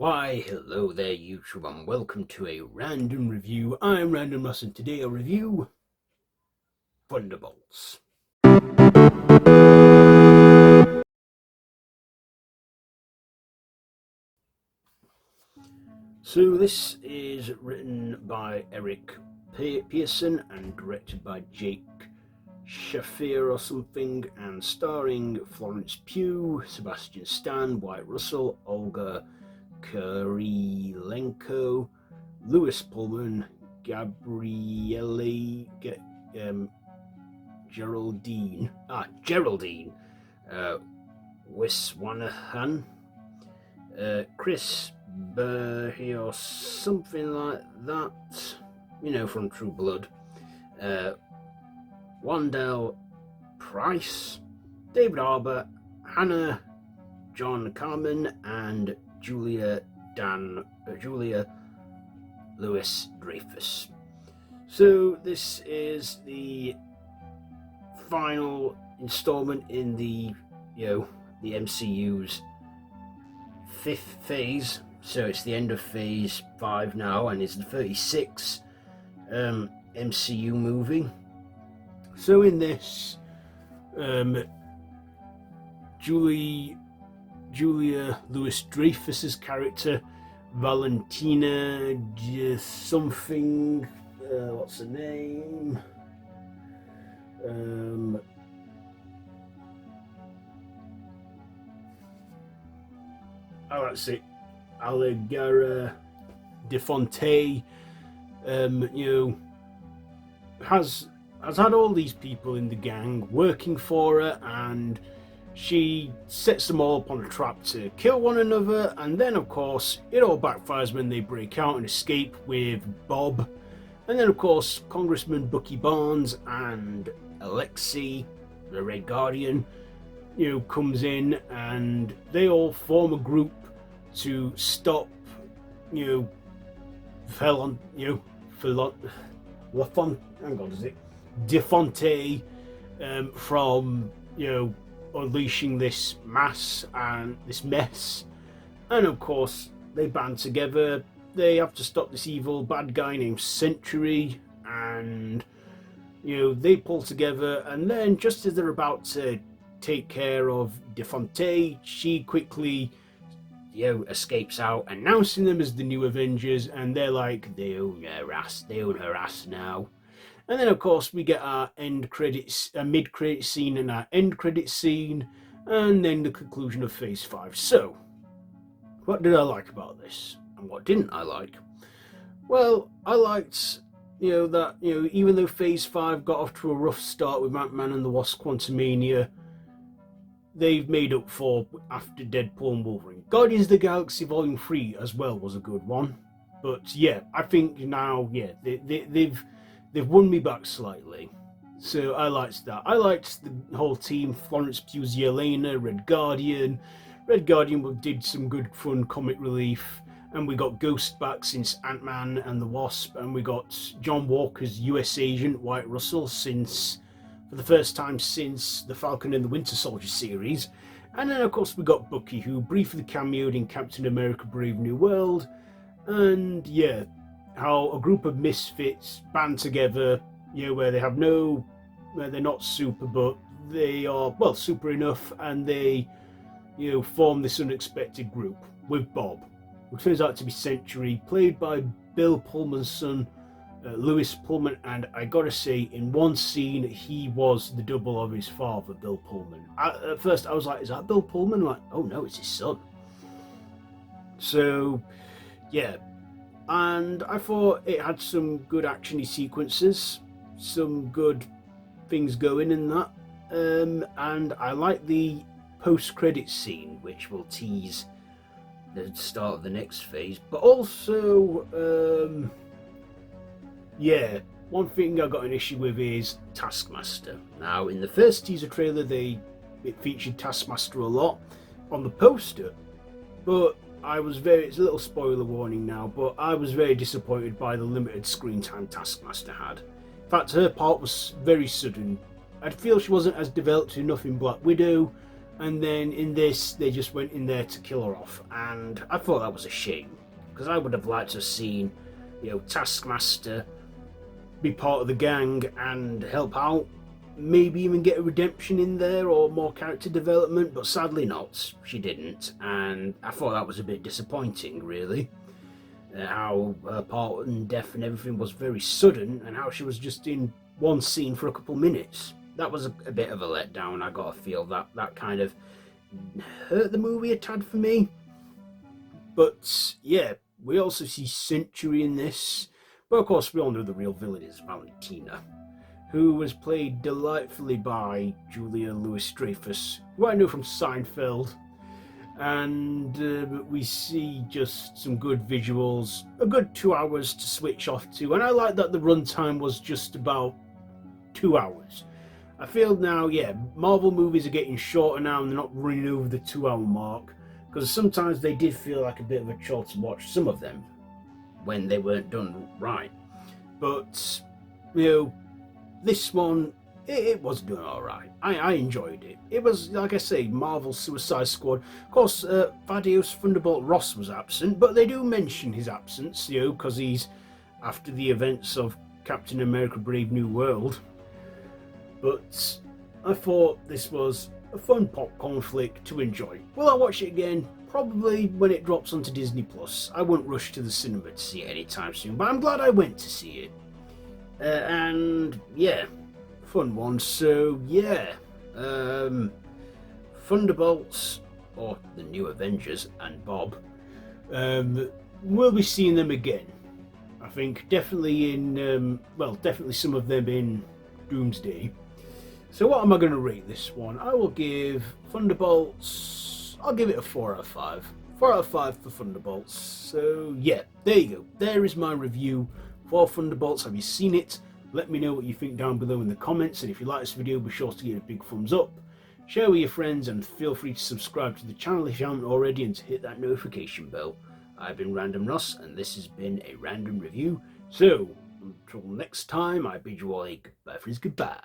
Why, hello there YouTube and welcome to a random review. I'm Random Ross and today I'll review Thunderbolts. So this is written by Eric Pearson and directed by Jake Shafir or something, and starring Florence Pugh, Sabastian Stan, Wyatt Russell, Olga Kurylenko, Louis Pullman, Geraldine Viswananthan Chris Bauer or something like that, from True Blood, Wendell Pirerce, David Habour, Hannah, John-Kamen and Julia Louis-Dreyfus. So this is the final installment in the MCU's fifth phase. So it's the end of phase 5 now, and it's the 36th MCU movie. So in this, Julia Louis-Dreyfus's character, Valentina something, what's her name? That's it. Olga Kurylenko, has had all these people in the gang working for her, and she sets them all up on a trap to kill one another, and then of course it all backfires when they break out and escape with Bob. And then of course Congressman Bucky Barnes and Alexei, the Red Guardian, comes in, and they all form a group to stop, Defonte from, unleashing this mass and this mess. And of course they band together. They have to stop this evil bad guy named Century, and they pull together, and then just as they're about to take care of Defonte, she quickly escapes out, announcing them as the new Avengers, and they're like, they own her ass now. And then of course we get our mid-credits scene and our end credits scene, and then the conclusion of phase 5. So what did I like about this, and what didn't I like? Well, I liked that even though phase 5 got off to a rough start with Ant-Man and the Wasp: Quantumania, they've made up for after Deadpool and Wolverine. Guardians of the Galaxy Volume 3 as well was a good one, but yeah, I think now they've won me back slightly. So I liked that. I liked the whole team. Florence Pugh's Yelena, Red Guardian did some good fun comic relief, and we got Ghost back since Ant-Man and the Wasp, and we got John Walker's US agent Wyatt Russell for the first time since the Falcon and the Winter Soldier series. And then of course we got Bucky, who briefly cameoed in Captain America Brave New World. And yeah, how a group of misfits band together, where they're not super, but they are, well, super enough, and they form this unexpected group with Bob, who turns out to be Century, played by Bill Pullman's son, Louis Pullman. And I gotta say, in one scene he was the double of his father, Bill Pullman. At first I was like, is that Bill Pullman? Like, oh no, it's his son. So yeah, and I thought it had some good actiony sequences, some good things going in that, and I like the post-credit scene, which will tease the start of the next phase. But also, one thing I got an issue with is Taskmaster. Now, in the first teaser trailer, it featured Taskmaster a lot on the poster, but it's a little spoiler warning now, but I was very disappointed by the limited screen time Taskmaster had. In fact, her part was very sudden. I feel she wasn't as developed enough in Black Widow, And then in this, they just went in there to kill her off, and I thought that was a shame, because I would have liked to have seen, Taskmaster be part of the gang and help out, maybe even get a redemption in there or more character development, but sadly not. She didn't, and I thought that was a bit disappointing, really. How her part and death and everything was very sudden, and how she was just in one scene for a couple minutes. That was a bit of a letdown. I got to feel that kind of hurt the movie a tad for me. But yeah, we also see Century in this. But of course, we all know the real villain is Valentina, who was played delightfully by Julia Louis-Dreyfus, who I know from Seinfeld. And we see just some good visuals, a good 2 hours to switch off to. And I like that the runtime was just about 2 hours. I feel now, Marvel movies are getting shorter now and they're not running over the 2 hour mark, because sometimes they did feel like a bit of a chore to watch, some of them, when they weren't done right. But, this one, it was doing alright. I enjoyed it. It was, like I say, Marvel Suicide Squad. Of course, Thaddeus Thunderbolt Ross was absent, but they do mention his absence, because he's after the events of Captain America Brave New World. But I thought this was a fun popcorn flick to enjoy. Will I watch it again? Probably when it drops onto Disney Plus. I won't rush to the cinema to see it anytime soon, but I'm glad I went to see it. And yeah, fun one. So yeah, Thunderbolts, or the New Avengers, and Bob, we'll be seeing them again. I think definitely in, definitely some of them in Doomsday. So what am I going to rate this one? I will give Thunderbolts, I'll give it a 4 out of 5. 4 out of 5 for Thunderbolts. So yeah, there you go. There is my review for Thunderbolts. Have you seen it? Let me know what you think down below in the comments, and if you like this video, be sure to give it a big thumbs up, share with your friends, and feel free to subscribe to the channel if you haven't already, and to hit that notification bell. I've been Random Ross, and this has been a random review. So until next time, I bid you all a goodbye.